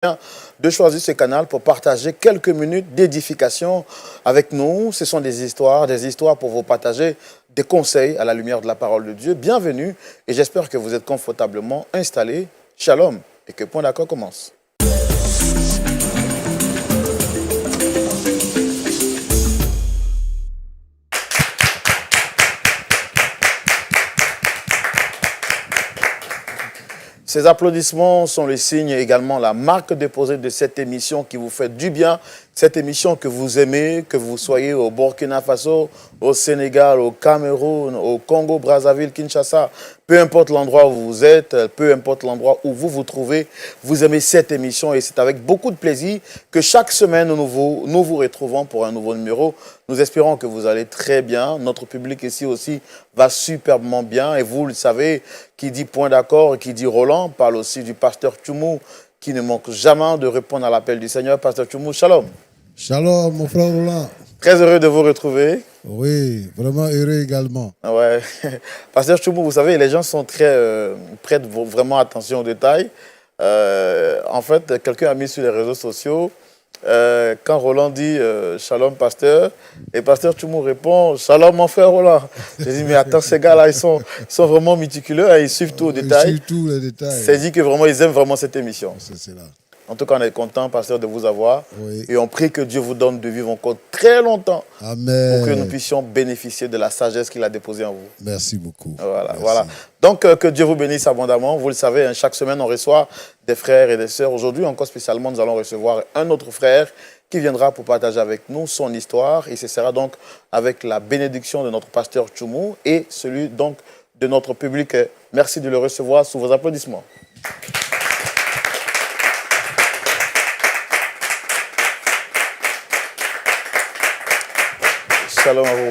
de choisir ce canal pour partager quelques minutes d'édification avec nous. Ce sont des histoires pour vous partager des conseils à la lumière de la parole de Dieu. Bienvenue et j'espère que vous êtes confortablement installés. Shalom et que Point d'accord commence. Ces applaudissements sont le signe également, la marque déposée de cette émission qui vous fait du bien, cette émission que vous aimez, que vous soyez au Burkina Faso, au Sénégal, au Cameroun, au Congo, Brazzaville, Kinshasa, peu importe l'endroit où vous êtes, peu importe l'endroit où vous vous trouvez, vous aimez cette émission et c'est avec beaucoup de plaisir que chaque semaine nous vous retrouvons pour un nouveau numéro. Nous espérons que vous allez très bien. Notre public ici aussi va superbement bien et vous le savez, qui dit Point d'accord et qui dit Roland parle aussi du pasteur Tchoumou qui ne manque jamais de répondre à l'appel du Seigneur. Pasteur Tchoumou, shalom. Shalom, mon frère Roland. Très heureux de vous retrouver. Oui, vraiment heureux également. Ouais. Pasteur Tchoumou, vous savez, les gens sont très prêtent vraiment attention aux détails. En fait, quelqu'un a mis sur les réseaux sociaux, quand Roland dit Shalom, pasteur, et pasteur Tchoumou répond Shalom, mon frère Roland. J'ai dit, mais attends, ces gars-là, ils sont vraiment méticuleux, hein, ils suivent tout au détail. Ils suivent tous les détails. C'est dit que vraiment, ils aiment vraiment cette émission. C'est là. En tout cas, on est content, pasteur, de vous avoir. Oui. Et on prie que Dieu vous donne de vivre encore très longtemps. Amen. Pour que nous puissions bénéficier de la sagesse qu'il a déposée en vous. Merci beaucoup. Voilà, Merci. voilà. Donc, que Dieu vous bénisse abondamment. Vous le savez, hein, chaque semaine, on reçoit des frères et des sœurs. Aujourd'hui, encore spécialement, nous allons recevoir un autre frère qui viendra pour partager avec nous son histoire. Et ce sera donc avec la bénédiction de notre pasteur Tchoumou et celui donc de notre public. Merci de le recevoir sous vos applaudissements. Shalom à vous.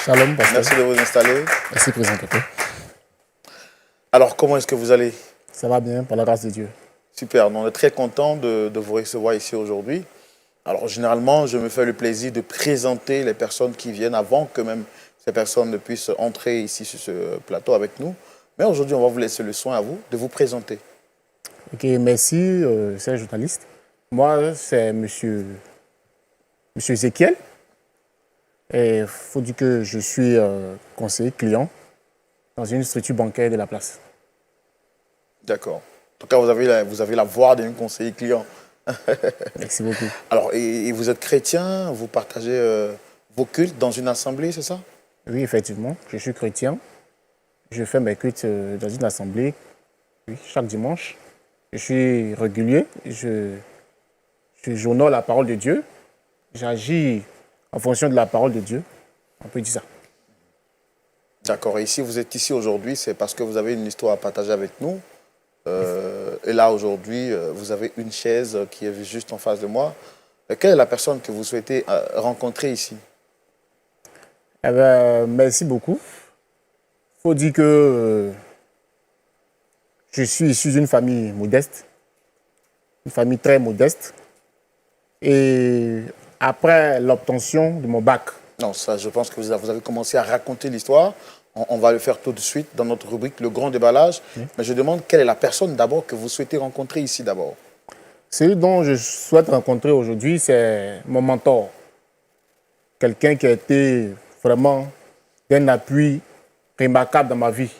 Shalom, pasteur. Merci de vous installer. Merci, présentateur. Alors, comment est-ce que vous allez? Ça va bien, par la grâce de Dieu. Super, on est très content de vous recevoir ici aujourd'hui. Alors, généralement, je me fais le plaisir de présenter les personnes qui viennent avant que même ces personnes ne puissent entrer ici sur ce plateau avec nous. Mais aujourd'hui, on va vous laisser le soin à vous de vous présenter. Ok, merci, c'est un journaliste. Moi, c'est monsieur Ezekiel. Et il faut dire que je suis conseiller client dans une structure bancaire de la place. D'accord. En tout cas, vous avez la voix d'un conseiller client. Merci beaucoup. Alors, et vous êtes chrétien, vous partagez vos cultes dans une assemblée, c'est ça? Oui, effectivement, je suis chrétien. Je fais mes cultes dans une assemblée, oui, chaque dimanche. Je suis régulier, j'honore la parole de Dieu. J'agis en fonction de la parole de Dieu. On peut dire ça. D'accord. Et si vous êtes ici aujourd'hui, c'est parce que vous avez une histoire à partager avec nous. Et là, aujourd'hui, vous avez une chaise qui est juste en face de moi. Quelle est la personne que vous souhaitez rencontrer ici? Eh bien, merci beaucoup. Il faut dire que je suis issu d'une famille modeste, une famille très modeste. Et après l'obtention de mon bac. Non, ça, je pense que vous avez commencé à raconter l'histoire. On va le faire tout de suite dans notre rubrique, le grand déballage. Mais je demande quelle est la personne d'abord que vous souhaitez rencontrer ici d'abord. Celui dont je souhaite rencontrer aujourd'hui, c'est mon mentor. Quelqu'un qui a été vraiment d'un appui remarquable dans ma vie.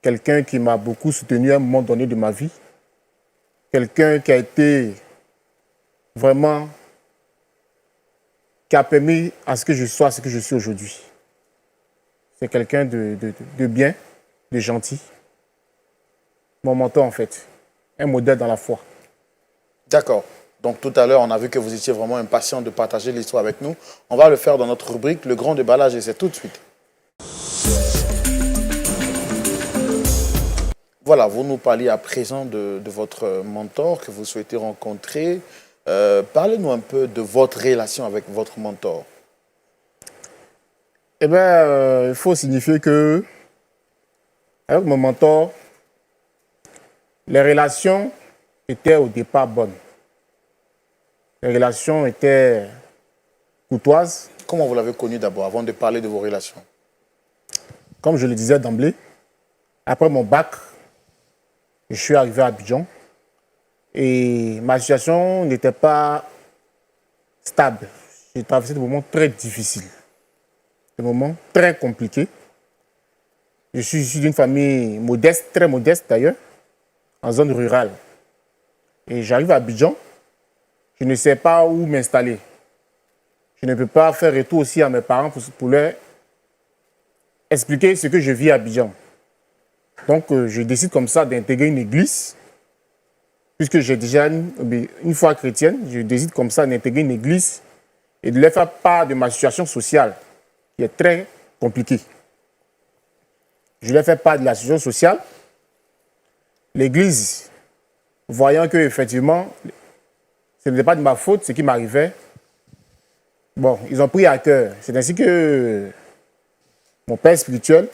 Quelqu'un qui m'a beaucoup soutenu à un moment donné de ma vie. Quelqu'un qui a été vraiment qui a permis à ce que je sois ce que je suis aujourd'hui. C'est quelqu'un de bien, de gentil. Mon mentor, en fait. Un modèle dans la foi. D'accord. Donc, tout à l'heure, on a vu que vous étiez vraiment impatient de partager l'histoire avec nous. On va le faire dans notre rubrique, le grand déballage, et c'est tout de suite. Voilà, vous nous parliez à présent de votre mentor que vous souhaitez rencontrer. Parlez-nous un peu de votre relation avec votre mentor. Eh bien, il faut signifier que, avec mon mentor, les relations étaient au départ bonnes. Les relations étaient courtoises. Comment vous l'avez connu d'abord, avant de parler de vos relations? Comme je le disais d'emblée, après mon bac, je suis arrivé à Abidjan. Et ma situation n'était pas stable. J'ai traversé des moments très difficiles, des moments très compliqués. Je suis issu d'une famille modeste, très modeste d'ailleurs, en zone rurale. Et j'arrive à Abidjan, je ne sais pas où m'installer. Je ne peux pas faire retour aussi à mes parents pour leur expliquer ce que je vis à Abidjan. Donc, je décide comme ça d'intégrer une église, puisque j'ai déjà une foi chrétienne, je décide comme ça d'intégrer une église et de leur faire part de ma situation sociale, qui est très compliquée. Je leur fais part de la situation sociale. L'église, voyant que effectivement, ce n'était pas de ma faute ce qui m'arrivait, bon, ils ont pris à cœur. C'est ainsi que mon père spirituel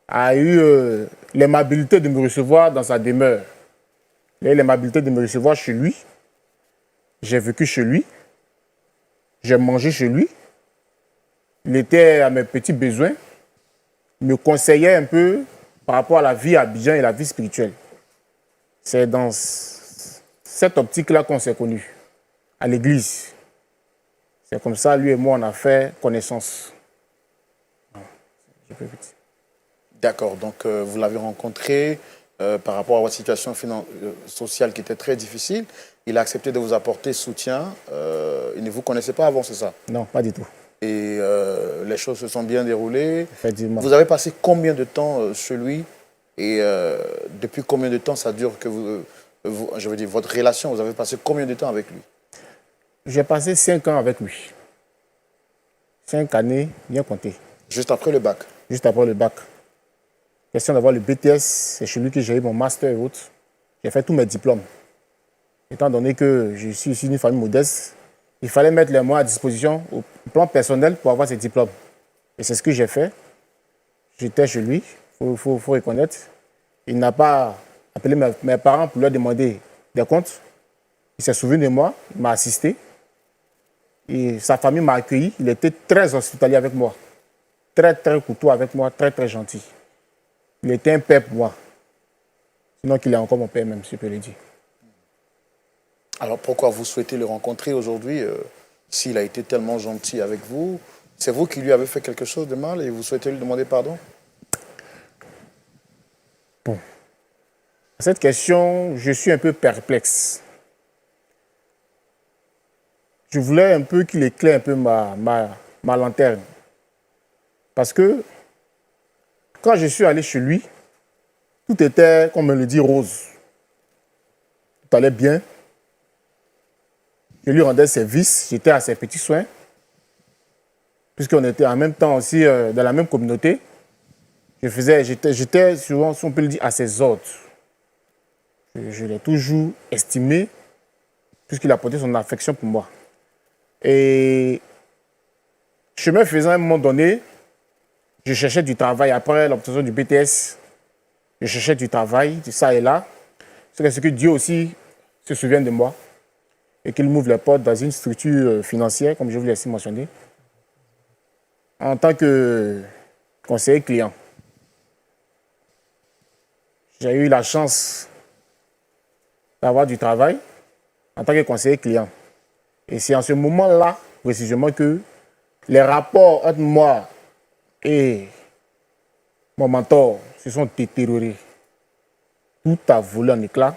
a eu l'aimabilité de me recevoir dans sa demeure. Il a eu l'aimabilité de me recevoir chez lui. J'ai vécu chez lui. J'ai mangé chez lui. Il était à mes petits besoins. Il me conseillait un peu par rapport à la vie à Abidjan et la vie spirituelle. C'est dans cette optique-là qu'on s'est connus, à l'église. C'est comme ça, lui et moi, on a fait connaissance. D'accord, donc vous l'avez rencontré par rapport à votre situation sociale qui était très difficile. Il a accepté de vous apporter soutien. Il ne vous connaissait pas avant, c'est ça? Non, pas du tout. Et les choses se sont bien déroulées. Effectivement. Vous avez passé combien de temps chez lui? Et depuis combien de temps ça dure que je veux dire, votre relation, vous avez passé combien de temps avec lui? J'ai passé 5 ans avec lui. 5 années, bien comptées. Juste après le bac? Juste après le bac. Question d'avoir le BTS, c'est chez lui que j'ai eu mon master et autres. J'ai fait tous mes diplômes. Étant donné que je suis issu d'une famille modeste, il fallait mettre les moyens à disposition au plan personnel pour avoir ces diplômes. Et c'est ce que j'ai fait. J'étais chez lui, il faut reconnaître. Il n'a pas appelé mes parents pour leur demander des comptes. Il s'est souvenu de moi, il m'a assisté. Et sa famille m'a accueilli. Il était très hospitalier avec moi. Très, très courtois avec moi, très, très gentil. Il était un père pour moi. Sinon qu'il est encore mon père même, si je peux le dire. Alors pourquoi vous souhaitez le rencontrer aujourd'hui s'il a été tellement gentil avec vous? C'est vous qui lui avez fait quelque chose de mal et vous souhaitez lui demander pardon? Bon. À cette question, je suis un peu perplexe. Je voulais un peu qu'il éclaire un peu ma lanterne. Parce que quand je suis allé chez lui, tout était, comme on le dit, rose. Tout allait bien. Je lui rendais service, j'étais à ses petits soins. Puisqu'on était en même temps aussi dans la même communauté. J'étais souvent, si on peut le dire, à ses ordres. Je l'ai toujours estimé, puisqu'il a porté son affection pour moi. Et chemin faisant, à un moment donné, je cherchais du travail. Après l'obtention du BTS, je cherchais du travail, de ça et là. C'est ce que Dieu aussi se souvient de moi et qu'il m'ouvre les portes dans une structure financière, comme je vous l'ai aussi mentionné, en tant que conseiller client. J'ai eu la chance d'avoir du travail en tant que conseiller client. Et c'est en ce moment-là, précisément, que les rapports entre moi et mon mentor se sont détériorés. Tout a volé en éclats.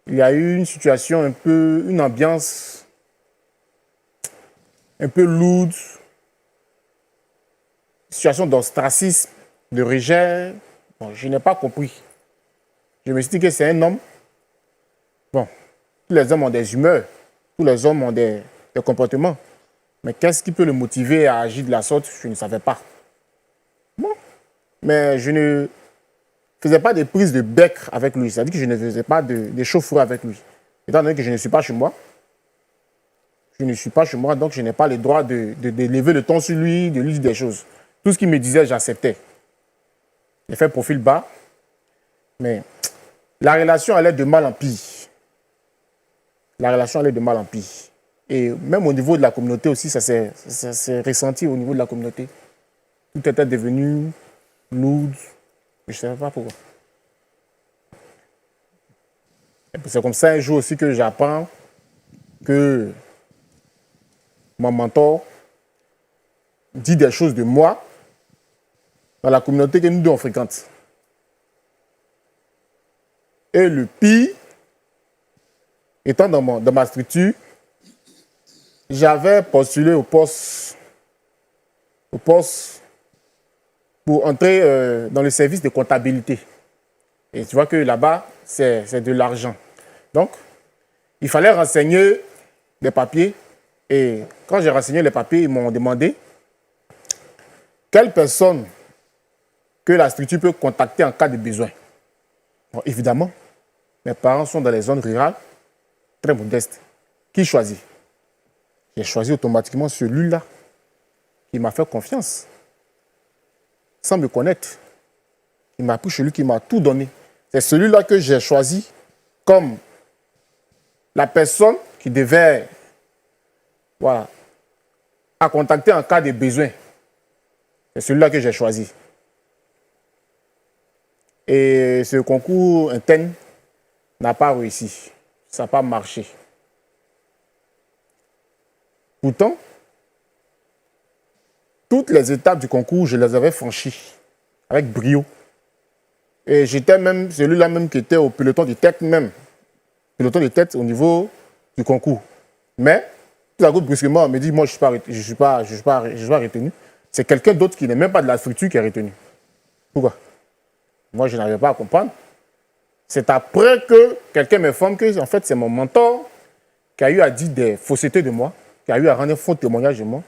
Il y a eu une situation un peu, une ambiance un peu lourde, situation d'ostracisme, de rejet. Bon, je n'ai pas compris. Je me suis dit que c'est un homme. Bon, tous les hommes ont des humeurs, tous les hommes ont des comportements. Mais qu'est-ce qui peut le motiver à agir de la sorte? Je ne savais pas. Bon, mais je ne faisais pas de prise de bec avec lui. C'est-à-dire que je ne faisais pas de chaufferie avec lui. Étant donné que je ne suis pas chez moi, donc je n'ai pas le droit de lever le ton sur lui, de lui dire des choses. Tout ce qu'il me disait, j'acceptais. J'ai fait profil bas, mais la relation allait de mal en pire. La relation allait de mal en pire. Et même au niveau de la communauté aussi, ça s'est ressenti au niveau de la communauté. Tout était devenu lourd. Je ne savais pas pourquoi. C'est comme ça un jour aussi que j'apprends que mon mentor dit des choses de moi dans la communauté que nous deux on fréquente. Et le pire, étant dans ma structure, j'avais postulé au poste pour entrer dans le service de comptabilité. Et tu vois que là-bas, c'est de l'argent. Donc, il fallait renseigner les papiers. Et quand j'ai renseigné les papiers, ils m'ont demandé quelle personne que la structure peut contacter en cas de besoin. Bon, évidemment, mes parents sont dans les zones rurales, très modestes. Qui choisit? J'ai choisi automatiquement celui-là qui m'a fait confiance, sans me connaître. Il m'a pris celui qui m'a tout donné. C'est celui-là que j'ai choisi comme la personne qui devait, voilà, à contacter en cas de besoin. C'est celui-là que j'ai choisi. Et ce concours interne n'a pas réussi. Ça n'a pas marché. Pourtant, toutes les étapes du concours, je les avais franchies avec brio. Et j'étais même celui-là même qui était au peloton de tête même. Peloton de tête au niveau du concours. Mais, tout à coup, brusquement, on me dit, moi, je ne suis pas retenu. C'est quelqu'un d'autre qui n'est même pas de la structure qui est retenu. Pourquoi? Moi, je n'arrivais pas à comprendre. C'est après que quelqu'un m'informe que, en fait, c'est mon mentor qui a eu à dire des faussetés de moi, qui a eu à rendre un faux témoignage de moi.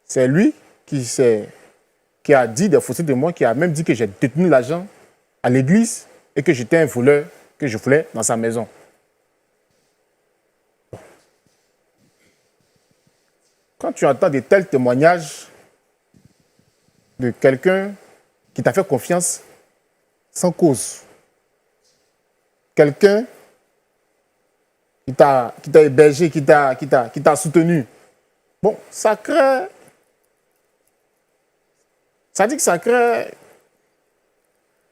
C'est lui qui a dit des faussetés de moi, qui a même dit que j'ai détenu l'argent à l'église et que j'étais un voleur, que je volais dans sa maison. Quand tu entends de tels témoignages de quelqu'un qui t'a fait confiance sans cause, quelqu'un qui t'a hébergé, qui t'a soutenu, bon, ça crée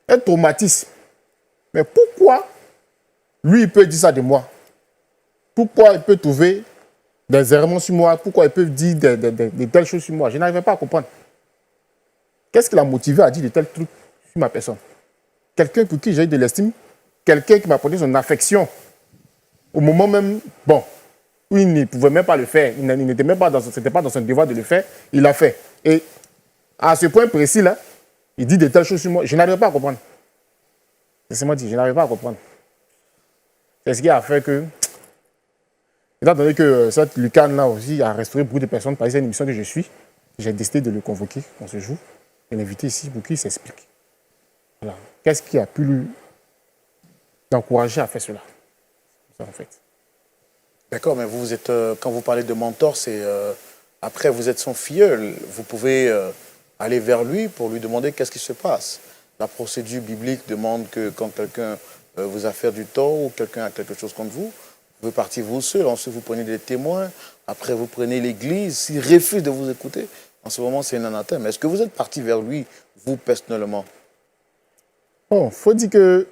un traumatisme. Mais pourquoi lui, il peut dire ça de moi? Pourquoi il peut trouver des errements sur moi? Pourquoi il peut dire de telles choses sur moi? Je n'arrivais pas à comprendre. Qu'est-ce qui l'a motivé à dire de tels trucs sur ma personne? Quelqu'un pour qui j'ai eu de l'estime, quelqu'un qui m'a apporté son affection au moment même, bon, où il ne pouvait même pas le faire, il n'était même pas c'était pas dans son devoir de le faire, il l'a fait. Et à ce point précis-là, il dit de telles choses sur moi, je n'arrivais pas à comprendre. Laissez-moi dire, je n'arrivais pas à comprendre. C'est ce qui a fait que, étant donné que cette Lucane-là aussi a restauré beaucoup de personnes par cette émission que je suis, j'ai décidé de le convoquer en ce jour et l'inviter ici pour qu'il s'explique. Voilà. Qu'est-ce qui a pu l'encourager à faire cela? Ça, en fait. D'accord, mais vous êtes, quand vous parlez de mentor, c'est après vous êtes son filleul. Vous pouvez aller vers lui pour lui demander qu'est-ce qui se passe. La procédure biblique demande que quand quelqu'un vous a fait du tort ou quelqu'un a quelque chose contre vous, vous pouvez partir vous seul. Ensuite, vous prenez des témoins. Après, vous prenez l'Église. S'il refuse de vous écouter, en ce moment, c'est un anathème. Est-ce que vous êtes parti vers lui, vous, personnellement? Bon, il faut dire que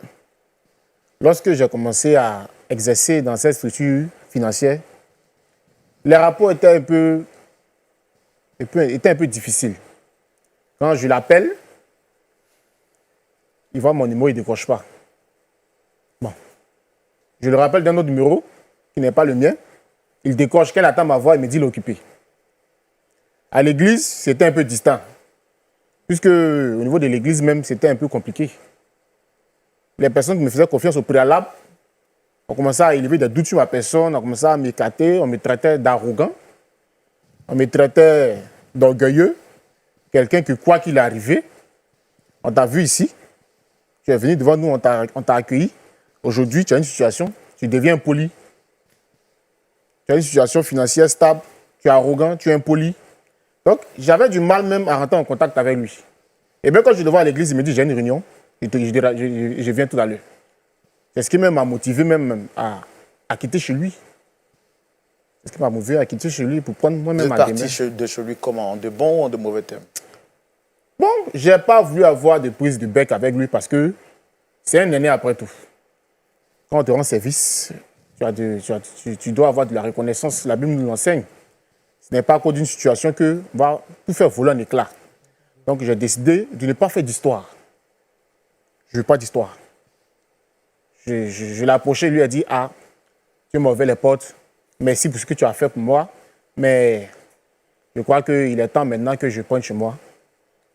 lorsque j'ai commencé à exercer dans cette structure financière, les rapports étaient un peu difficiles. Quand je l'appelle, il voit mon numéro, il ne décroche pas. Bon. Je le rappelle d'un autre numéro, qui n'est pas le mien. Il décroche, qu'elle attend ma voix, il me dit l'occuper. À l'église, c'était un peu distant. Puisque au niveau de l'église même, c'était un peu compliqué. Les personnes qui me faisaient confiance au préalable ont commencé à élever des doutes sur ma personne, ont commencé à m'écarter, on me traitait d'arrogant, on me traitait d'orgueilleux, quelqu'un qui, quoi qu'il arrive, on t'a vu ici, tu es venu devant nous, on t'a accueilli. Aujourd'hui, tu as une situation, tu deviens impoli. Tu as une situation financière stable, tu es arrogant, tu es impoli. Donc, j'avais du mal même à rentrer en contact avec lui. Et bien, quand je le vois à l'église, il me dit, j'ai une réunion, je viens tout à l'heure. C'est ce qui m'a motivé même à quitter chez lui. C'est ce qui m'a motivé à quitter chez lui pour prendre moi-même ma démarche. Vous êtes parti de chez lui comment? En de bons ou en de mauvais termes? Bon, je n'ai pas voulu avoir de prise de bec avec lui parce que c'est un aîné après tout. quand on te rend service, tu dois avoir de la reconnaissance. La Bible nous l'enseigne. Ce n'est pas à cause d'une situation que va tout faire voler un éclat. Donc j'ai décidé de ne pas faire d'histoire. Je ne veux pas d'histoire. Je l'ai approché, lui a dit, ah, tu m'as ouvert les portes, merci pour ce que tu as fait pour moi, mais je crois qu'il est temps maintenant que je prenne chez moi.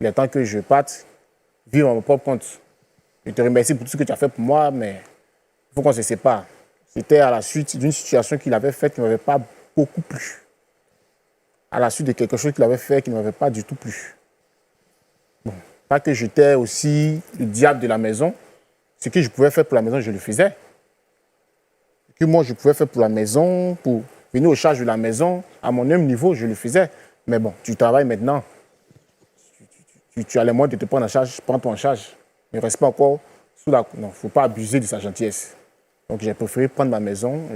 Il est temps que je parte vivre à mon propre compte. Je te remercie pour tout ce que tu as fait pour moi, mais il faut qu'on se sépare. C'était à la suite d'une situation qu'il avait faite qui ne m'avait pas beaucoup plu. À la suite de quelque chose qu'il avait fait qui ne m'avait pas du tout plu. Bon, pas que j'étais aussi le diable de la maison. Ce que je pouvais faire pour la maison, je le faisais. Ce que moi, je pouvais faire pour la maison, pour venir aux charges de la maison, à mon même niveau, je le faisais. Mais bon, tu travailles maintenant. Tu as les moyens de te prendre en charge, prends-toi en charge. Ne reste pas encore sous la... Non, il ne faut pas abuser de sa gentillesse. Donc, j'ai préféré prendre ma maison.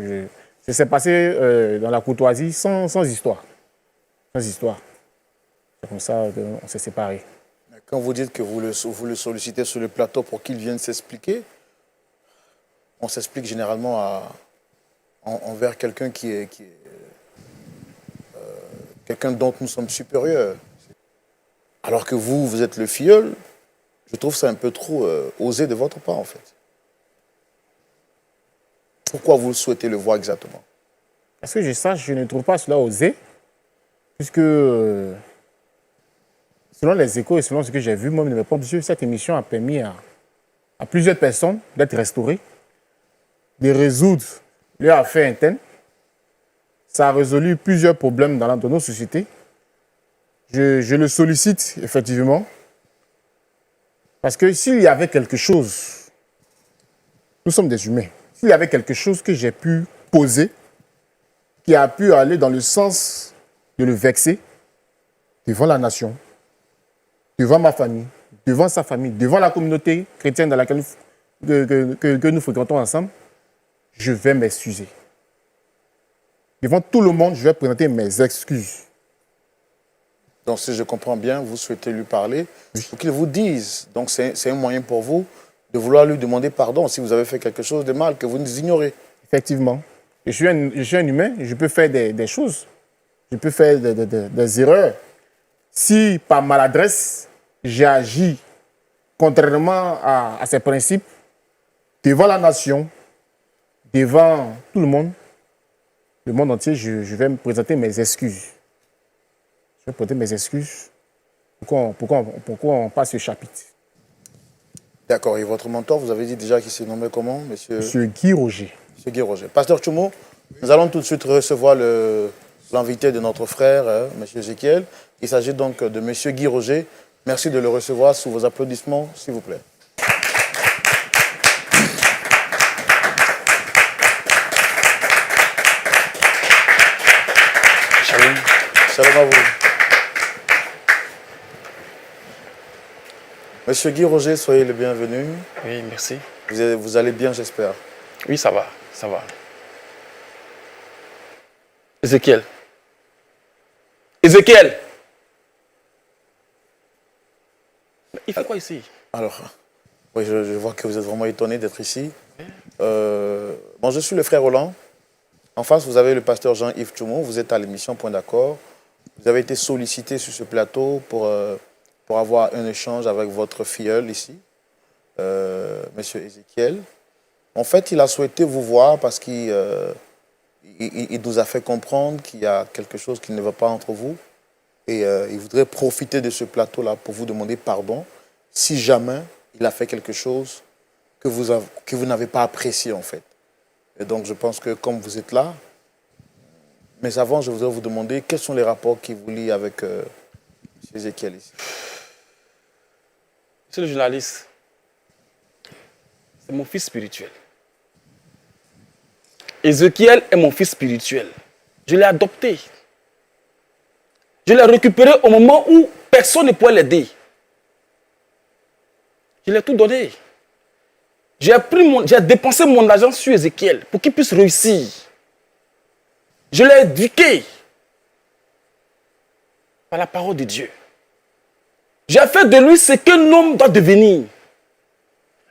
Ça s'est passé dans la courtoisie sans histoire. Sans histoire. C'est comme ça qu'on s'est séparés. Quand vous dites que vous le sollicitez sur le plateau pour qu'il vienne s'expliquer, on s'explique généralement envers quelqu'un qui est quelqu'un dont nous sommes supérieurs. Alors que vous êtes le filleul, je trouve ça un peu trop osé de votre part, en fait. Pourquoi vous souhaitez le voir exactement? Parce que je sache, je ne trouve pas cela osé, puisque selon les échos et selon ce que j'ai vu, moi, de mes propres yeux, cette émission a permis à plusieurs personnes d'être restaurées, de résoudre leurs affaires internes. Ça a résolu plusieurs problèmes dans nos sociétés. Je le sollicite, effectivement, parce que s'il y avait quelque chose, nous sommes des humains, s'il y avait quelque chose que j'ai pu poser, qui a pu aller dans le sens de le vexer, devant la nation, devant ma famille, devant sa famille, devant la communauté chrétienne dans laquelle que nous fréquentons ensemble, je vais m'excuser. Devant tout le monde, je vais présenter mes excuses. Donc, si je comprends bien, vous souhaitez lui parler pour qu'il vous dise. Donc, c'est un moyen pour vous de vouloir lui demander pardon si vous avez fait quelque chose de mal que vous nous ignorez. Effectivement. Je suis un humain, je peux faire des choses. Je peux faire des erreurs. Si, par maladresse, j'ai agi contrairement à ces principes, devant la nation, devant tout le monde entier, je vais me présenter mes excuses. Je vais présenter mes excuses. Pourquoi on passe ce chapitre? D'accord. Et votre mentor, vous avez dit déjà qu'il se nommait comment, monsieur? Monsieur Guy Roger. Monsieur Guy Roger. Pasteur Tchoumo, nous allons tout de suite recevoir l'invité de notre frère, monsieur Ézéchiel. Il s'agit donc de monsieur Guy Roger. Merci de le recevoir sous vos applaudissements, s'il vous plaît. Shalom. Shalom à vous. Monsieur Guy Roger, soyez le bienvenu. Oui, merci. Vous allez bien, j'espère. Oui, ça va, ça va. Ézéchiel. Ézéchiel. Il fait quoi ici? Alors, oui, je vois que vous êtes vraiment étonné d'être ici. Bon, je suis le frère Roland. En face, vous avez le pasteur Jean-Yves Tchoumo. Vous êtes à l'émission Point d'accord. Vous avez été sollicité sur ce plateau pour avoir un échange avec votre filleul ici, monsieur Ézéchiel. En fait, il a souhaité vous voir parce qu'il nous a fait comprendre qu'il y a quelque chose qui ne va pas entre vous. Et il voudrait profiter de ce plateau-là pour vous demander pardon si jamais il a fait quelque chose que vous n'avez pas apprécié, en fait. Et donc, je pense que comme vous êtes là, mais avant, je voudrais vous demander quels sont les rapports qui vous lient avec M. Ézéchiel ici. Monsieur le journaliste, c'est mon fils spirituel. Ézéchiel est mon fils spirituel. Je l'ai adopté. Je l'ai récupéré au moment où personne ne pouvait l'aider. Je lui ai tout donné. J'ai dépensé mon argent sur Ézéchiel pour qu'il puisse réussir. Je l'ai éduqué par la parole de Dieu. J'ai fait de lui ce qu'un homme doit devenir.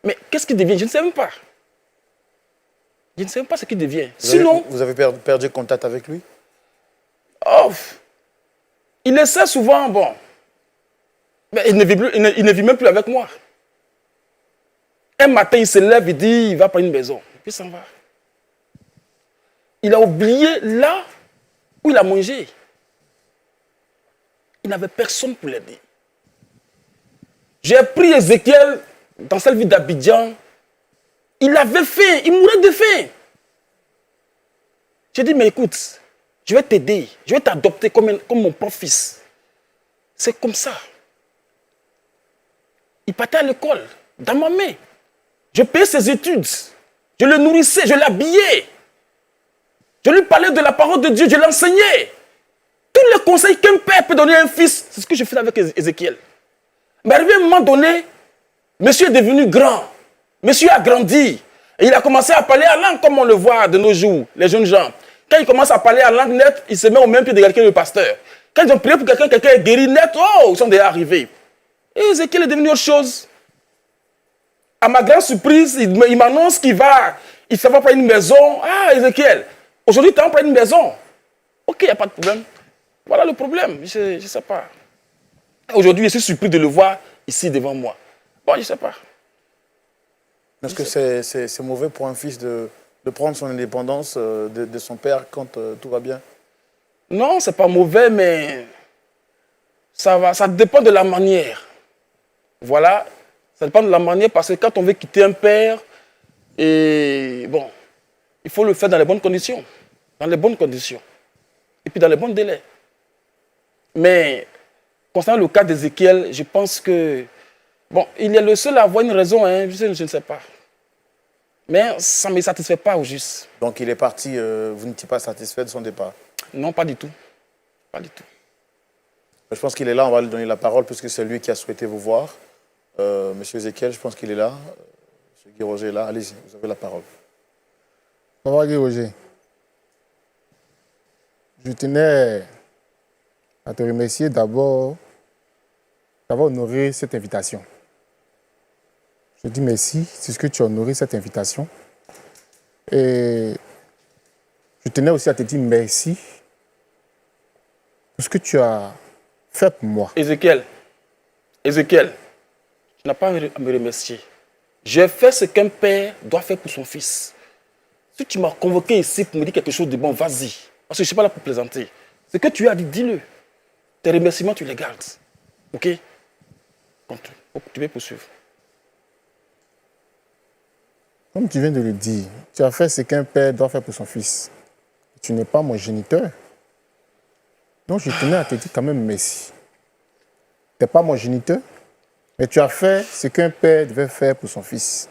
Mais qu'est-ce qu'il devient? Je ne sais même pas. Je ne sais même pas ce qu'il devient. Vous avez perdu contact avec lui? Oh, il essaie souvent, bon. Mais il ne vit même plus avec moi. Un matin, il se lève, il dit, il va prendre une maison. Et puis il s'en va. Il a oublié là où il a mangé. Il n'avait personne pour l'aider. J'ai pris Ézéchiel dans cette ville d'Abidjan. Il avait faim, il mourait de faim. J'ai dit, mais écoute, je vais t'aider, je vais t'adopter comme mon propre fils. C'est comme ça. Il partait à l'école, dans ma main. Je payais ses études. Je le nourrissais, je l'habillais. Je lui parlais de la parole de Dieu, je l'enseignais. Tous les conseils qu'un père peut donner à un fils, c'est ce que je fais avec Ézéchiel. Mais arrivé à un moment donné, monsieur est devenu grand. Monsieur a grandi. Et il a commencé à parler à langue comme on le voit de nos jours, les jeunes gens. Quand il commence à parler à langue nette, il se met au même pied de quelqu'un, le pasteur. Quand ils ont prié pour quelqu'un, quelqu'un est guéri net, oh, ils sont déjà arrivés. Et Ézéchiel est devenu autre chose. À ma grande surprise, il m'annonce qu'il s'en va prendre une maison. Ah, Ézéchiel, aujourd'hui, tu vas prendre une maison. Ok, il n'y a pas de problème. Voilà le problème, je ne sais pas. Aujourd'hui, je suis surpris de le voir ici devant moi. Bon, je ne sais pas. Est-ce que c'est mauvais pour un fils de prendre son indépendance de son père quand tout va bien? Non, ce n'est pas mauvais, mais ça dépend de la manière. Voilà, ça dépend de la manière parce que quand on veut quitter un père, et bon, il faut le faire dans les bonnes conditions. Dans les bonnes conditions. Et puis dans les bons délais. Mais concernant le cas d'Ézéchiel, je pense que, bon, il est le seul à avoir une raison, hein, je ne sais pas. Mais ça ne me satisfait pas au juste. Donc il est parti, vous n'étiez pas satisfait de son départ? Non, pas du tout. Pas du tout. Je pense qu'il est là, on va lui donner la parole puisque c'est lui qui a souhaité vous voir. Monsieur Ézéchiel, je pense qu'il est là. Monsieur Guy Roger est là. Allez-y, vous avez la parole. Ça va, Guy Roger? Je tenais à te remercier d'abord d'avoir honoré cette invitation. Je dis merci, c'est ce que tu as honoré cette invitation. Et je tenais aussi à te dire merci pour ce que tu as fait pour moi. Ézéchiel, tu n'as pas à me remercier. J'ai fait ce qu'un père doit faire pour son fils. Si tu m'as convoqué ici pour me dire quelque chose de bon, vas-y. Parce que je ne suis pas là pour plaisanter. Ce que tu as dit, dis-le. Tes remerciements, tu les gardes. OK? Tu peux poursuivre. Comme tu viens de le dire, tu as fait ce qu'un père doit faire pour son fils. Tu n'es pas mon géniteur. Donc je tenais à te dire quand même merci. Tu n'es pas mon géniteur, mais tu as fait ce qu'un père devait faire pour son fils.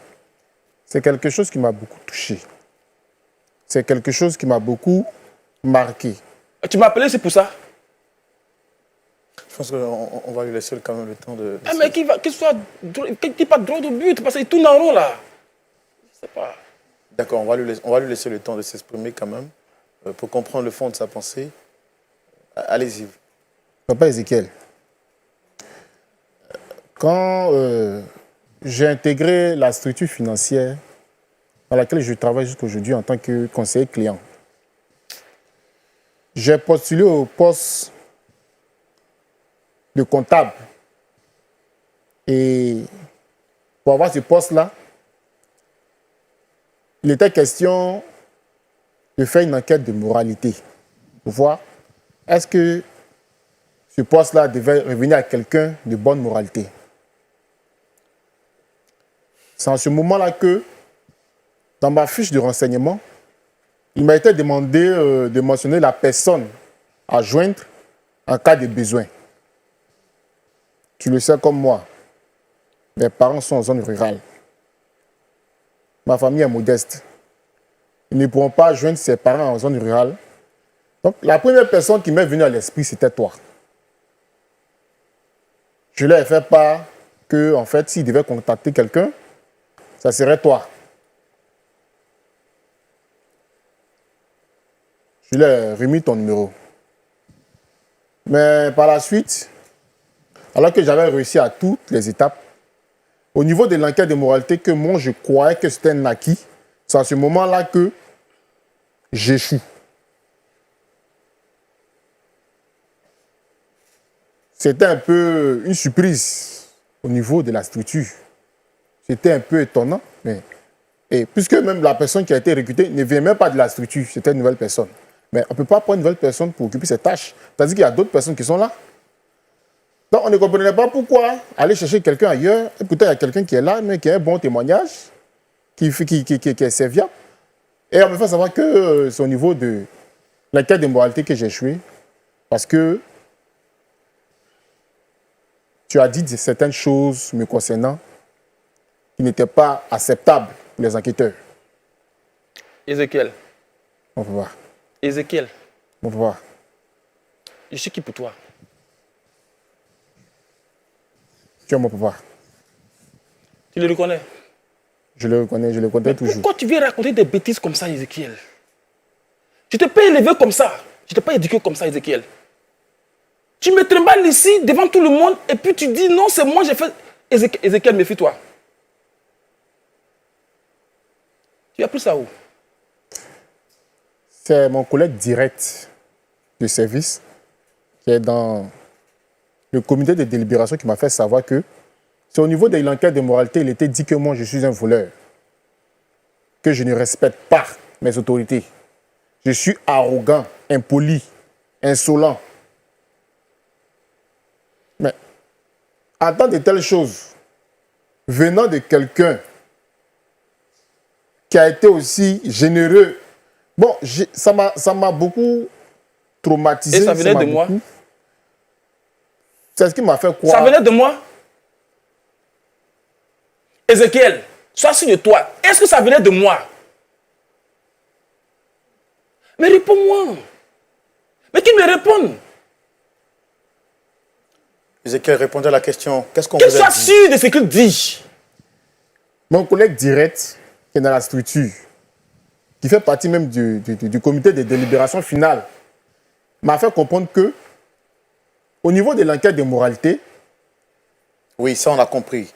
C'est quelque chose qui m'a beaucoup touché. C'est quelque chose qui m'a beaucoup marqué. Tu m'as appelé, c'est pour ça? Je pense qu'on va lui laisser quand même le temps de... Ah, mais qu'il pas droit au but, parce qu'il tourne en rond là. Je sais pas. D'accord, on va lui laisser le temps de s'exprimer quand même, pour comprendre le fond de sa pensée. Allez-y. Papa Ézéchiel, quand j'ai intégré la structure financière dans laquelle je travaille jusqu'à aujourd'hui en tant que conseiller client, j'ai postulé au poste de comptable. Et pour avoir ce poste-là, il était question de faire une enquête de moralité pour voir est-ce que ce poste-là devait revenir à quelqu'un de bonne moralité. C'est en ce moment-là que, dans ma fiche de renseignement, il m'a été demandé de mentionner la personne à joindre en cas de besoin. Tu le sais comme moi, mes parents sont en zone rurale. Ma famille est modeste. Ils ne pourront pas joindre ses parents en zone rurale. Donc, la première personne qui m'est venue à l'esprit, c'était toi. Je leur ai fait part que, en fait, s'ils devaient contacter quelqu'un, ça serait toi. Je leur ai remis ton numéro. Mais par la suite, alors que j'avais réussi à toutes les étapes, au niveau de l'enquête de moralité que moi je croyais que c'était un acquis, C'est à ce moment-là que j'échoue. C'était un peu une surprise au niveau de la structure. C'était un peu étonnant, mais et puisque même la personne qui a été recrutée ne vient même pas de la structure, c'était une nouvelle personne. Mais on ne peut pas prendre une nouvelle personne pour occuper cette tâche. C'est-à-dire qu'il y a d'autres personnes qui sont là. Donc on ne comprenait pas pourquoi aller chercher quelqu'un ailleurs, et pourtant il y a quelqu'un qui est là, mais qui a un bon témoignage, qui est serviable. Et on me fait savoir que c'est au niveau de l'enquête de moralité que j'ai échoué, parce que tu as dit certaines choses me concernant qui n'étaient pas acceptables pour les enquêteurs. Ézéchiel, On peut voir. Ézéchiel, On peut voir. je suis qui pour toi? Tu es mon papa. Tu le reconnais? Je le reconnais toujours. Pourquoi tu viens raconter des bêtises comme ça, Ézéchiel? Je t'ai pas élevé comme ça. Je t'ai pas éduqué comme ça, Ézéchiel. Tu me trimbales ici devant tout le monde et puis tu dis non, c'est moi, j'ai fait. Ézéchiel, méfie-toi. Tu as pris ça où? C'est mon collègue direct de service qui est dans le comité de délibération qui m'a fait savoir que c'est au niveau de l'enquête de moralité, il était dit que moi je suis un voleur, que je ne respecte pas mes autorités. Je suis arrogant, impoli, insolent. Mais entendre de telles choses venant de quelqu'un qui a été aussi généreux, bon, ça m'a beaucoup traumatisé. Et ça venait de moi? C'est ce qui m'a fait croire. Ça venait de moi? Ézéchiel, sois sûr de toi. Est-ce que ça venait de moi? Mais réponds-moi. Mais qu'il me réponde. Ézéchiel, répondez à la question. Qu'est-ce qu'on Qu'il vous a soit dit? sûr de ce qu'il dit. Mon collègue direct, qui est dans la structure, qui fait partie même du comité de délibération finale, m'a fait comprendre que, au niveau de l'enquête de moralité, Oui, ça on a compris.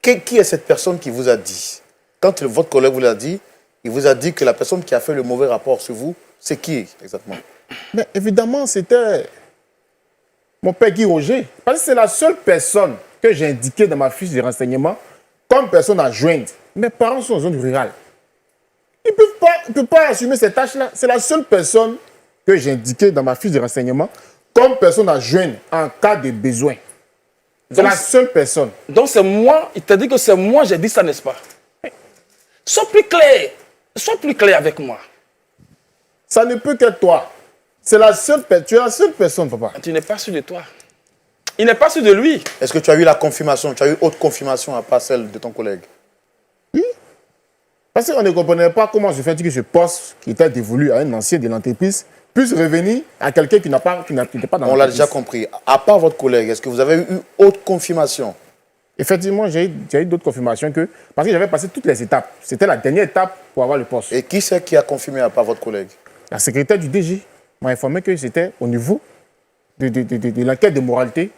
Qui est cette personne qui vous a dit? Quand votre collègue vous l'a dit, il vous a dit que la personne qui a fait le mauvais rapport sur vous, c'est qui exactement? mais évidemment, c'était mon père Guy Roger. Parce que c'est la seule personne que j'ai indiquée dans ma fiche de renseignement comme personne à joindre. Mes parents sont en zone rurale. Ils ne peuvent pas assumer ces tâches-là. C'est la seule personne que j'ai indiquée dans ma fiche de renseignement comme personne à joindre en cas de besoin. C'est la seule personne. Donc c'est moi, il t'a dit que c'est moi, j'ai dit ça, n'est-ce pas? Sois plus clair. Sois plus clair avec moi. Ça ne peut qu'être toi. C'est la seule personne. Tu es la seule personne, papa. Tu n'es pas sûr de toi. Il n'est pas sûr de lui. Est-ce que tu as eu la confirmation? Tu as eu autre confirmation à part celle de ton collègue? Oui. Parce qu'on ne comprenait pas comment se fait que ce poste qui était dévolu à un ancien de l'entreprise puisse revenir à quelqu'un qui n'était pas dans l'entreprise. On l'a déjà compris. À part votre collègue, est-ce que vous avez eu autre confirmation? Effectivement, j'ai eu d'autres confirmations que... Parce que j'avais passé toutes les étapes. C'était la dernière étape pour avoir le poste. Et qui c'est qui a confirmé à part votre collègue? La secrétaire du DG m'a informé que c'était au niveau de l'enquête de moralité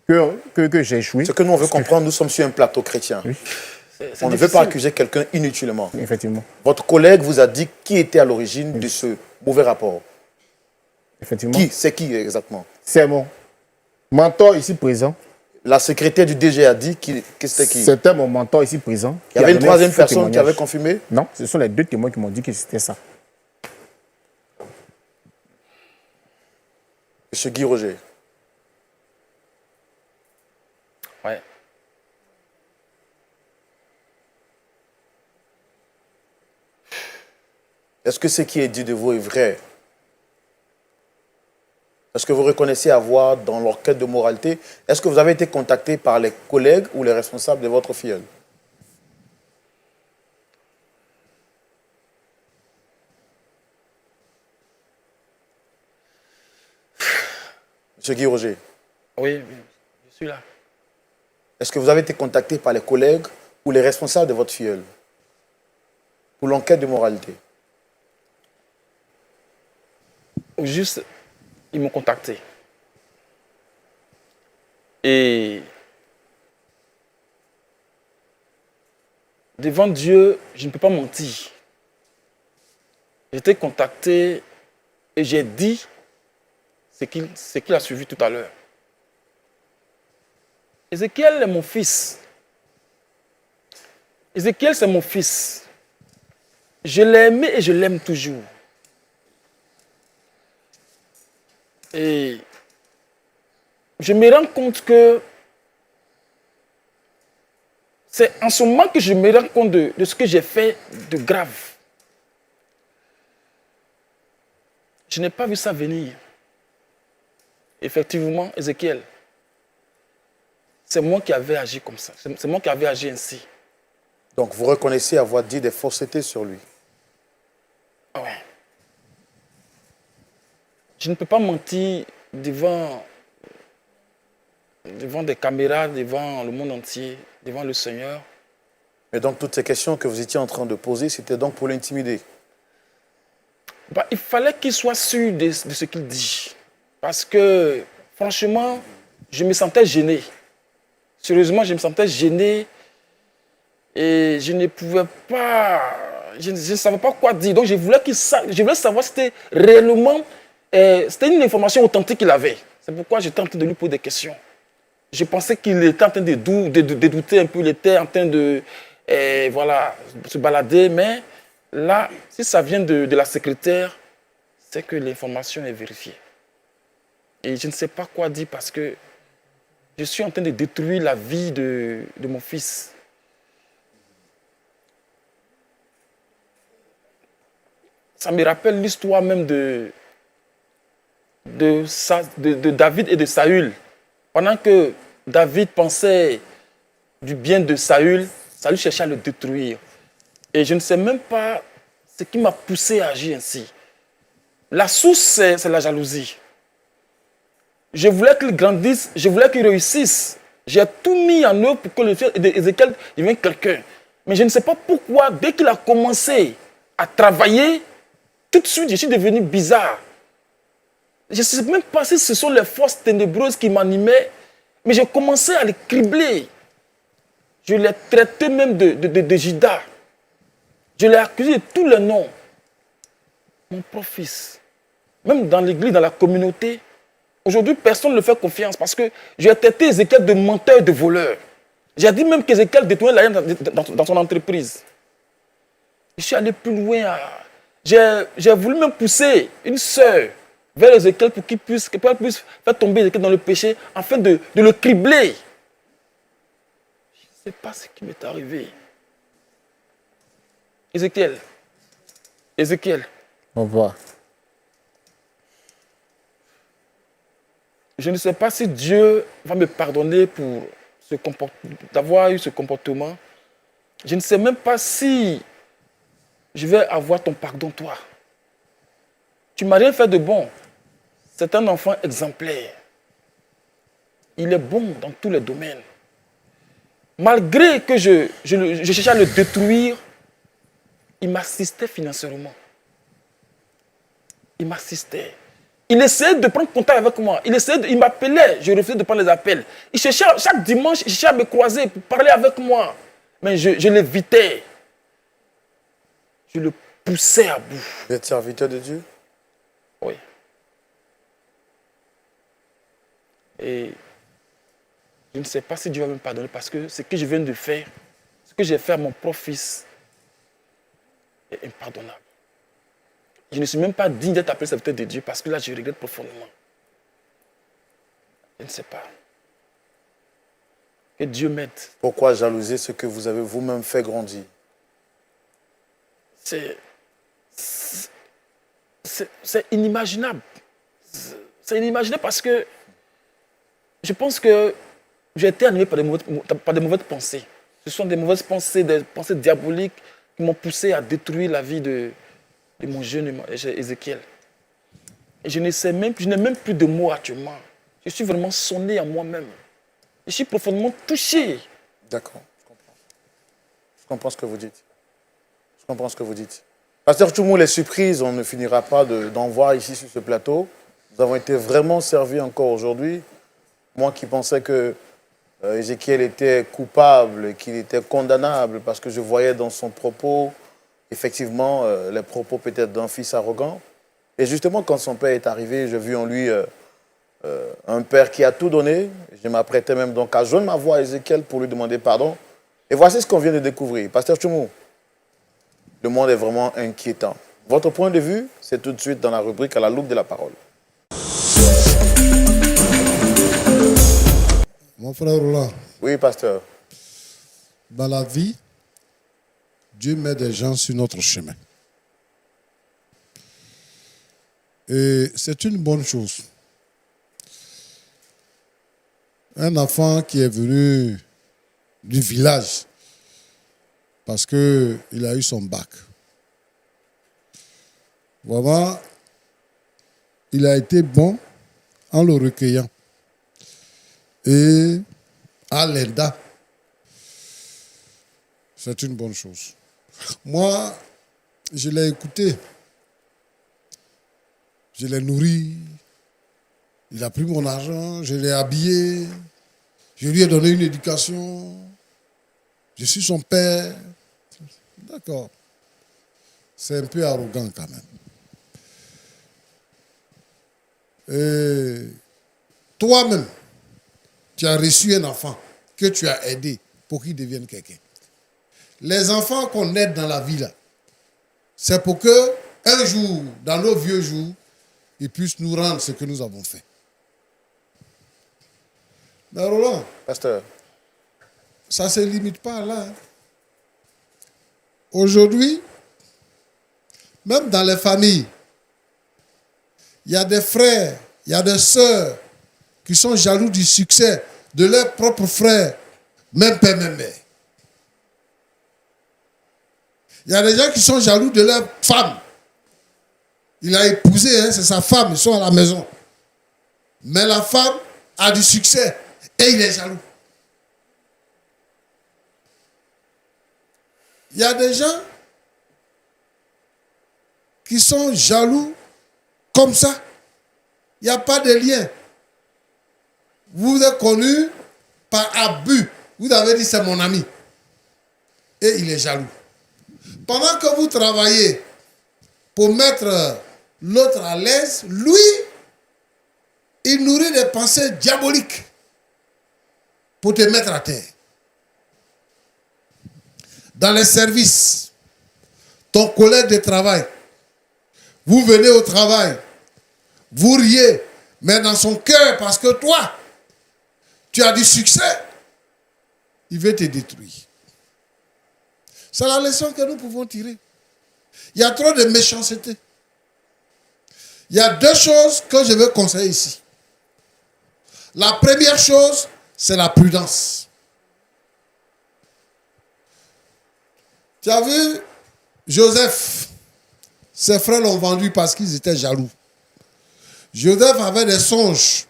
que j'ai échoué. Ce que nous, on veut comprendre, nous sommes sur un plateau chrétien. Oui. On ne veut pas accuser quelqu'un inutilement. Effectivement. Votre collègue vous a dit qui était à l'origine de ce mauvais rapport. Effectivement. Qui? C'est qui exactement? C'est mon mentor ici présent. La secrétaire du DG a dit que c'était qui? C'était mon mentor ici présent. Il y avait une troisième personne qui avait confirmé? Non, ce sont les deux témoins qui m'ont dit que c'était ça. Monsieur Guy Roger. Ouais. Est-ce que ce qui est dit de vous est vrai? Est-ce que vous reconnaissez avoir dans l'enquête de moralité, est-ce que vous avez été contacté par les collègues ou les responsables de votre filleul? Monsieur Guy Roger, Oui, je suis là. est-ce que vous avez été contacté par les collègues ou les responsables de votre filleul pour l'enquête de moralité? Juste, ils m'ont contacté. Et devant Dieu, je ne peux pas mentir. J'ai été contacté et j'ai dit ce qu'il a suivi tout à l'heure. Ézéchiel est mon fils. Ézéchiel, c'est mon fils. Je l'ai aimé et je l'aime toujours. Et je me rends compte que c'est en ce moment que je me rends compte de ce que j'ai fait de grave. Je n'ai pas vu ça venir. Effectivement, Ézéchiel, c'est moi qui avais agi comme ça. C'est moi qui avais agi ainsi. Donc vous reconnaissez avoir dit des faussetés sur lui. Ouais. Je ne peux pas mentir devant des caméras, devant le monde entier, devant le Seigneur. Mais donc toutes ces questions que vous étiez en train de poser, c'était donc pour l'intimider. Il fallait qu'il soit sûr de ce qu'il dit. Parce que, franchement, je me sentais gêné. Sérieusement, je me sentais gêné. Et je ne pouvais pas... Je ne savais pas quoi dire. Donc, je voulais savoir si c'était réellement... c'était une information authentique qu'il avait. C'est pourquoi j'étais en train de lui poser des questions. Je pensais qu'il était en train de douter un peu. Il était en train de se balader. Mais là, si ça vient de la secrétaire, c'est que l'information est vérifiée. Et je ne sais pas quoi dire parce que je suis en train de détruire la vie de mon fils. Ça me rappelle l'histoire même de David et de Saül. Pendant que David pensait du bien de Saül, Saül cherchait à le détruire. Et je ne sais même pas ce qui m'a poussé à agir ainsi. La source, c'est la jalousie. Je voulais qu'il grandisse, je voulais qu'il réussisse. J'ai tout mis en œuvre pour que le fils d'Ézéchiel devienne quelqu'un. Mais je ne sais pas pourquoi, dès qu'il a commencé à travailler, tout de suite, je suis devenu bizarre. Je ne sais même pas si ce sont les forces ténébreuses qui m'animaient, mais j'ai commencé à les cribler. Je l'ai traité même de Judas. Je l'ai accusé de tous les noms. Mon propre fils. Même dans l'église, dans la communauté, aujourd'hui, personne ne le fait confiance parce que j'ai traité Ézéchiel de menteur, de voleur. J'ai dit même qu'Ézéchiel détournait l'argent dans son entreprise. Je suis allé plus loin. J'ai voulu même pousser une sœur vers Ézéchiel pour qu'elle puisse faire tomber Ézéchiel dans le péché afin de le cribler. Je ne sais pas ce qui m'est arrivé. Ézéchiel. Au revoir. Je ne sais pas si Dieu va me pardonner pour d'avoir eu ce comportement. Je ne sais même pas si je vais avoir ton pardon, toi. Tu m'as rien fait de bon. C'est un enfant exemplaire. Il est bon dans tous les domaines. Malgré que je cherchais à le détruire, il m'assistait financièrement. Il m'assistait. Il essayait de prendre contact avec moi. Il m'appelait, je refusais de prendre les appels. Il cherchait, chaque dimanche, il cherchait à me croiser pour parler avec moi. Mais je l'évitais. Je le poussais à bout. Vous êtes serviteur de Dieu? Oui. Et je ne sais pas si Dieu va me pardonner parce que ce que je viens de faire, ce que j'ai fait à mon propre fils, est impardonnable. Je ne suis même pas digne d'être appelé serviteur de Dieu parce que là, je regrette profondément. Je ne sais pas. Que Dieu m'aide. Pourquoi jalouser ce que vous avez vous-même fait grandir? C'est inimaginable. C'est inimaginable parce que je pense que j'ai été animé par des mauvaises pensées. Ce sont des mauvaises pensées, des pensées diaboliques qui m'ont poussé à détruire la vie de mon jeune Ézéchiel. Et je n'ai même plus de mots actuellement. Je suis vraiment sonné en moi-même. Je suis profondément touché. D'accord, je comprends. Je comprends ce que vous dites. Je comprends ce que vous dites. Pasteur Tchoumou, les surprises, on ne finira pas d'en voir ici sur ce plateau. Nous avons été vraiment servis encore aujourd'hui. Moi qui pensais que Ézéchiel était coupable, qu'il était condamnable, parce que je voyais dans son propos, effectivement les propos peut-être d'un fils arrogant. Et justement, quand son père est arrivé, j'ai vu en lui un père qui a tout donné. Je m'apprêtais même donc à joindre ma voix à Ézéchiel pour lui demander pardon. Et voici ce qu'on vient de découvrir. Pasteur Tchoumou, le monde est vraiment inquiétant. Votre point de vue, c'est tout de suite dans la rubrique à la loupe de la parole. Mon frère Roland, Oui, pasteur. dans la vie, Dieu met des gens sur notre chemin. Et c'est une bonne chose. Un enfant qui est venu du village parce qu'il a eu son bac. Vraiment, il a été bon en le recueillant. Et à l'ENDA, c'est une bonne chose. Moi, je l'ai écouté. Je l'ai nourri. Il a pris mon argent. Je l'ai habillé. Je lui ai donné une éducation. Je suis son père. D'accord. C'est un peu arrogant quand même. Et toi-même, tu as reçu un enfant que tu as aidé pour qu'il devienne quelqu'un. Les enfants qu'on aide dans la vie, là, c'est pour que un jour, dans nos vieux jours, ils puissent nous rendre ce que nous avons fait. Mais Roland, Pasteur. ça ne se limite pas là. Aujourd'hui, même dans les familles, il y a des frères, il y a des sœurs qui sont jaloux du succès de leurs propres frères, même père, même mère. Il y a des gens qui sont jaloux de leur femme. Il a épousé, hein, c'est sa femme, ils sont à la maison. Mais la femme a du succès et il est jaloux. Il y a des gens qui sont jaloux comme ça. Il n'y a pas de lien. Vous êtes connu par abus. Vous avez dit c'est mon ami. Et il est jaloux. Pendant que vous travaillez pour mettre l'autre à l'aise, lui, il nourrit des pensées diaboliques pour te mettre à terre. Dans les services, ton collègue de travail, vous venez au travail, vous riez, mais dans son cœur, parce que toi, tu as du succès, il veut te détruire. C'est la leçon que nous pouvons tirer. Il y a trop de méchanceté. Il y a deux choses que je veux conseiller ici. La première chose, c'est la prudence. Tu as vu, Joseph, ses frères l'ont vendu parce qu'ils étaient jaloux. Joseph avait des songes.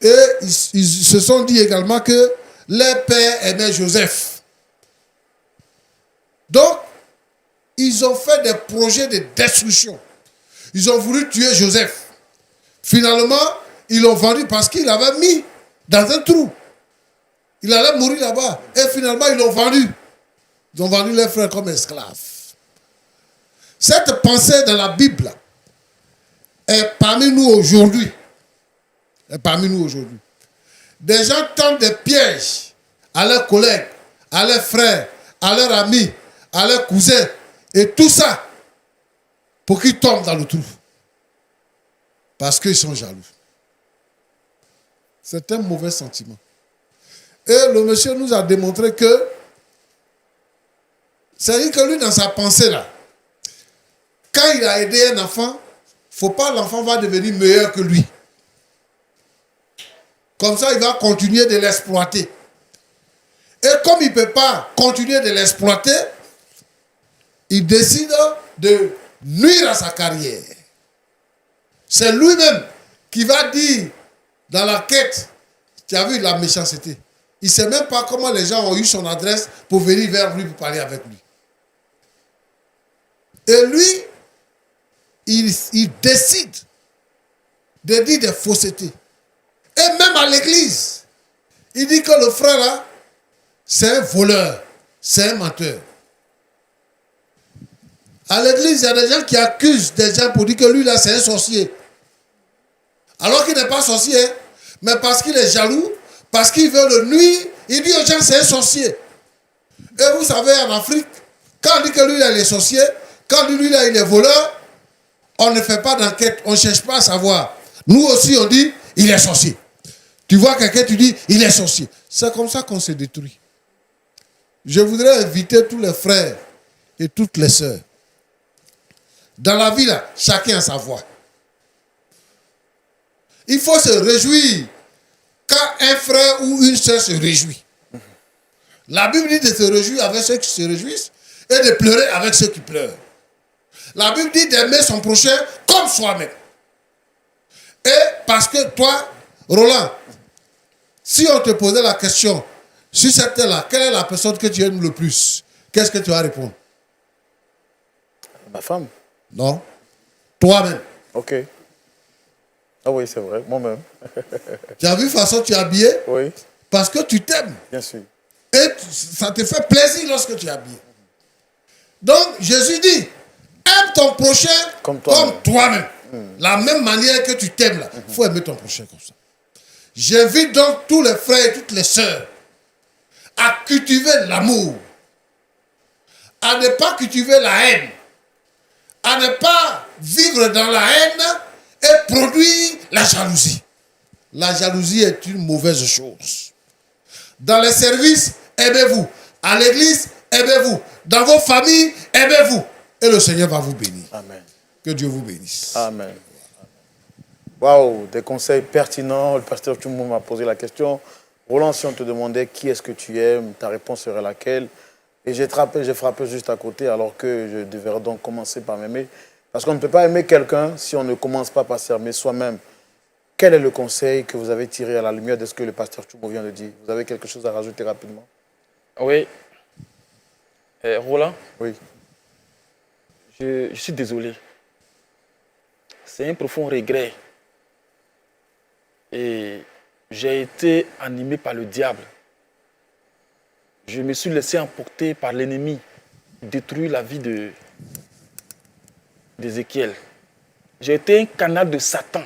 Et ils se sont dit également que leur père aimait Joseph. Donc, ils ont fait des projets de destruction. Ils ont voulu tuer Joseph. Finalement, ils l'ont vendu parce qu'il avait mis dans un trou. Il allait mourir là-bas. Et finalement, ils l'ont vendu. Ils ont vendu leurs frères comme esclaves. Cette pensée dans la Bible est parmi nous aujourd'hui. Est parmi nous aujourd'hui. Des gens tendent des pièges à leurs collègues, à leurs frères, à leurs amis, à leurs cousins. Et tout ça pour qu'ils tombent dans le trou. Parce qu'ils sont jaloux. C'est un mauvais sentiment. Et le monsieur nous a démontré que c'est-à-dire que lui, dans sa pensée là, quand il a aidé un enfant, il ne faut pas l'enfant va devenir meilleur que lui. Comme ça, il va continuer de l'exploiter. Et comme il ne peut pas continuer de l'exploiter, il décide de nuire à sa carrière. C'est lui-même qui va dire dans la quête, tu as vu la méchanceté. Il ne sait même pas comment les gens ont eu son adresse pour venir vers lui pour parler avec lui. Et lui, il décide de dire des faussetés. Et même à l'église, il dit que le frère là, c'est un voleur, c'est un menteur. À l'église, il y a des gens qui accusent des gens pour dire que lui, là, c'est un sorcier. Alors qu'il n'est pas sorcier, mais parce qu'il est jaloux, parce qu'il veut le nuire, il dit aux gens, c'est un sorcier. Et vous savez, en Afrique, quand on dit que lui, là, il est sorcier, quand on dit lui, là, il est voleur, on ne fait pas d'enquête, on ne cherche pas à savoir. Nous aussi, on dit, il est sorcier. Tu vois quelqu'un, tu dis, il est sorcier. C'est comme ça qu'on se détruit. Je voudrais inviter tous les frères et toutes les sœurs. Dans la vie, là, chacun a sa voix. Il faut se réjouir quand un frère ou une sœur se réjouit. La Bible dit de se réjouir avec ceux qui se réjouissent et de pleurer avec ceux qui pleurent. La Bible dit d'aimer son prochain comme soi-même. Et parce que toi, Roland, si on te posait la question, sur cette terre-là, quelle est la personne que tu aimes le plus? Qu'est-ce que tu vas répondre? Ma femme. Non. Toi-même. Ok. Ah oui, c'est vrai, moi-même. Tu as vu la façon dont tu es habillé? Oui, Parce que tu t'aimes. bien sûr. Et ça te fait plaisir lorsque tu es habillé. Donc, Jésus dit, aime ton prochain Comme comme toi-même. toi-même. La même manière que tu t'aimes là. Il faut aimer ton prochain comme ça. J'invite donc tous les frères et toutes les sœurs à cultiver l'amour, à ne pas cultiver la haine, à ne pas vivre dans la haine et produire la jalousie. La jalousie est une mauvaise chose. Dans les services, aimez-vous. À l'église, aimez-vous. Dans vos familles, aimez-vous. Et le Seigneur va vous bénir. Amen. Que Dieu vous bénisse. Amen. Waouh, des conseils pertinents. Le pasteur Tchoumbou m'a posé la question. Roland, si on te demandait qui est-ce que tu aimes, ta réponse serait laquelle? Et j'ai frappé juste à côté alors que je devrais donc commencer par m'aimer. Parce qu'on ne peut pas aimer quelqu'un si on ne commence pas par s'aimer soi-même. Quel est le conseil que vous avez tiré à la lumière de ce que le pasteur Tchoumbou vient de dire? Vous avez quelque chose à rajouter rapidement? Oui. Roland, Oui. je suis désolé. C'est un profond regret. Et j'ai été animé par le diable. Je me suis laissé emporter par l'ennemi, détruire la vie d'Ézéchiel. J'ai été un canal de Satan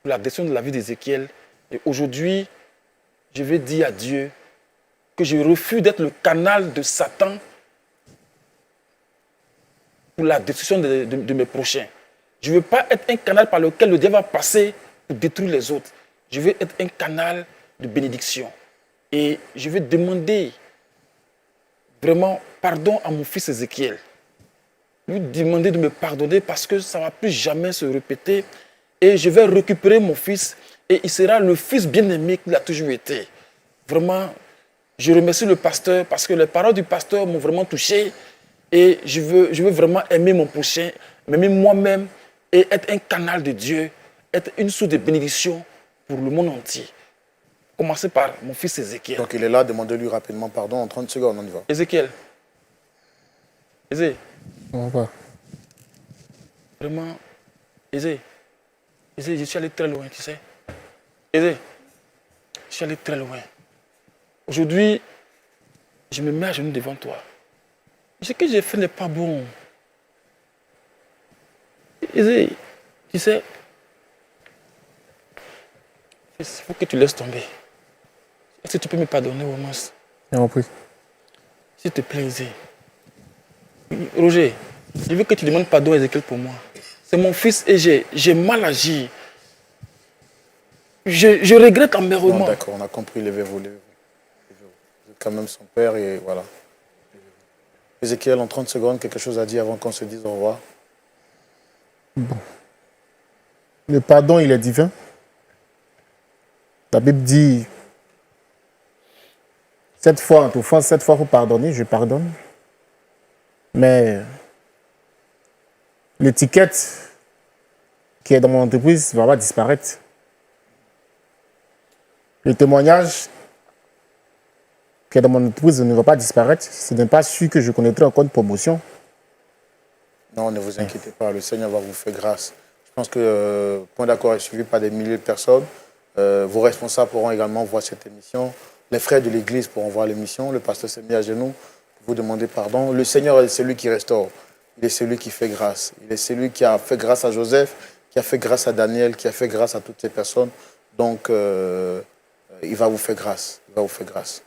pour la destruction de la vie d'Ézéchiel. Et aujourd'hui, je vais dire à Dieu que je refuse d'être le canal de Satan pour la destruction de mes prochains. Je ne veux pas être un canal par lequel le diable va passer pour détruire les autres. Je veux être un canal de bénédiction. Et je vais demander vraiment pardon à mon fils Ézéchiel. Lui demander de me pardonner parce que ça ne va plus jamais se répéter. Et je vais récupérer mon fils et il sera le fils bien-aimé qu'il a toujours été. Vraiment, je remercie le pasteur parce que les paroles du pasteur m'ont vraiment touché. Et je veux vraiment aimer mon prochain, m'aimer moi-même et être un canal de Dieu, être une source de bénédiction pour le monde entier. Commencez par mon fils Ézéchiel. Donc il est là, demandez-lui rapidement pardon en 30 secondes, on y va. Ézéchiel. Ézé. On va. Vraiment. Ézé. Ézé, je suis allé très loin, tu sais. Ézé. Je suis allé très loin. Aujourd'hui, je me mets à genoux devant toi. Ce que j'ai fait n'est pas bon. Ézé, tu sais, il faut que tu laisses tomber. Est-ce que tu peux me pardonner au moins? Bien compris. S'il te plaît, Ézé. Roger, je veux que tu demandes pardon à Ézéchiel pour moi. C'est mon fils et j'ai mal agi. Je regrette amèrement. Non, d'accord, on a compris, levez-vous, levez-vous. Vous êtes quand même son père et voilà. Ézéchiel, en 30 secondes, quelque chose à dire avant qu'on se dise au revoir. Bon. Le pardon, il est divin. La Bible dit, 7 fois en t'offense, 7 fois il faut pardonner, je pardonne. Mais l'étiquette qui est dans mon entreprise va pas disparaître. Le témoignage qui est dans mon entreprise ne va pas disparaître. Ce n'est pas sûr que je connaîtrai encore une promotion. Non, ne vous inquiétez pas, le Seigneur va vous faire grâce. Je pense que Point d'accord est suivi par des milliers de personnes. Vos responsables pourront également voir cette émission. Les frères de l'Église pourront voir l'émission. Le pasteur s'est mis à genoux pour vous demander pardon. Le Seigneur est celui qui restaure. il est celui qui fait grâce. Il est celui qui a fait grâce à Joseph, qui a fait grâce à Daniel, qui a fait grâce à toutes ces personnes. Donc, il va vous faire grâce. Il va vous faire grâce.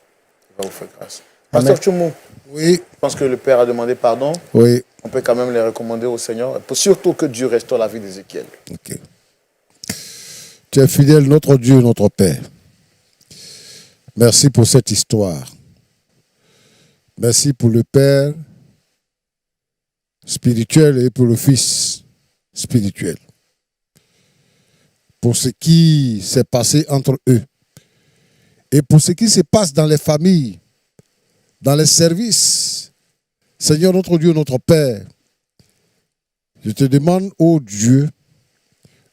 Il va vous faire grâce. Pasteur Tchoumou, Oui, je pense que le Père a demandé pardon. oui. On peut quand même les recommander au Seigneur. Surtout que Dieu restaure la vie d'Ézéchiel. Ok. Tu es fidèle, notre Dieu, notre Père. Merci pour cette histoire. Merci pour le Père spirituel et pour le Fils spirituel. Pour ce qui s'est passé entre eux. Et pour ce qui se passe dans les familles, dans les services. Seigneur, notre Dieu, notre Père, je te demande, ô Dieu,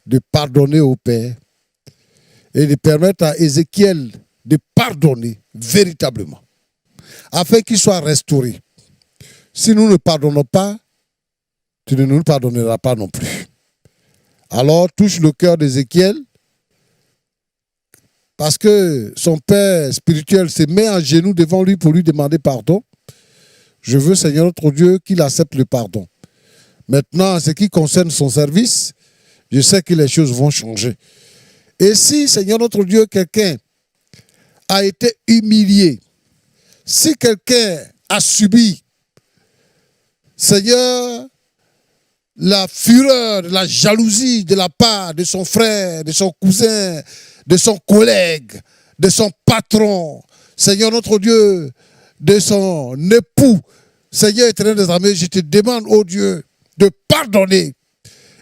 de pardonner au Père et de permettre à Ézéchiel de pardonner véritablement, afin qu'il soit restauré. Si nous ne pardonnons pas, tu ne nous pardonneras pas non plus. Alors touche le cœur d'Ézéchiel, parce que son père spirituel se met à genoux devant lui pour lui demander pardon. Je veux, Seigneur notre Dieu, qu'il accepte le pardon. Maintenant, en ce qui concerne son service, je sais que les choses vont changer. Et si, Seigneur notre Dieu, quelqu'un a été humilié, si quelqu'un a subi, Seigneur, la fureur, la jalousie de la part de son frère, de son cousin, de son collègue, de son patron, Seigneur notre Dieu, de son époux, Seigneur éternel des armées, je te demande, ô Dieu, de pardonner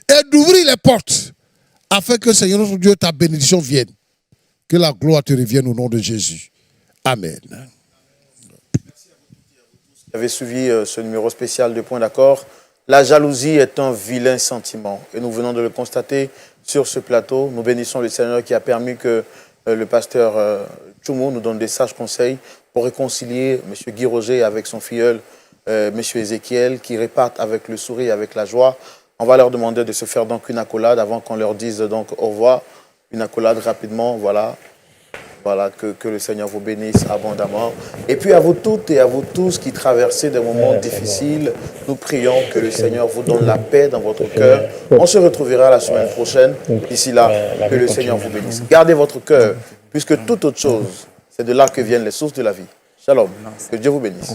et d'ouvrir les portes afin que, Seigneur notre Dieu, ta bénédiction vienne. Que la gloire te revienne au nom de Jésus. Amen. Vous avez suivi ce numéro spécial de Point d'accord. La jalousie est un vilain sentiment et nous venons de le constater sur ce plateau. Nous bénissons le Seigneur qui a permis que le pasteur Tchoumou nous donne des sages conseils pour réconcilier M. Guy Roger avec son filleul, M. Ézéchiel, qui repartent avec le sourire et avec la joie. On va leur demander de se faire donc une accolade avant qu'on leur dise donc au revoir. Une accolade rapidement, voilà. Voilà, que le Seigneur vous bénisse abondamment. Et puis à vous toutes et à vous tous qui traversez des moments difficiles, nous prions que le Seigneur vous donne la paix dans votre cœur. On se retrouvera la semaine prochaine. D'ici là, que le Seigneur vous bénisse. Gardez votre cœur, puisque toute autre chose, c'est de là que viennent les sources de la vie. Shalom. Que Dieu vous bénisse.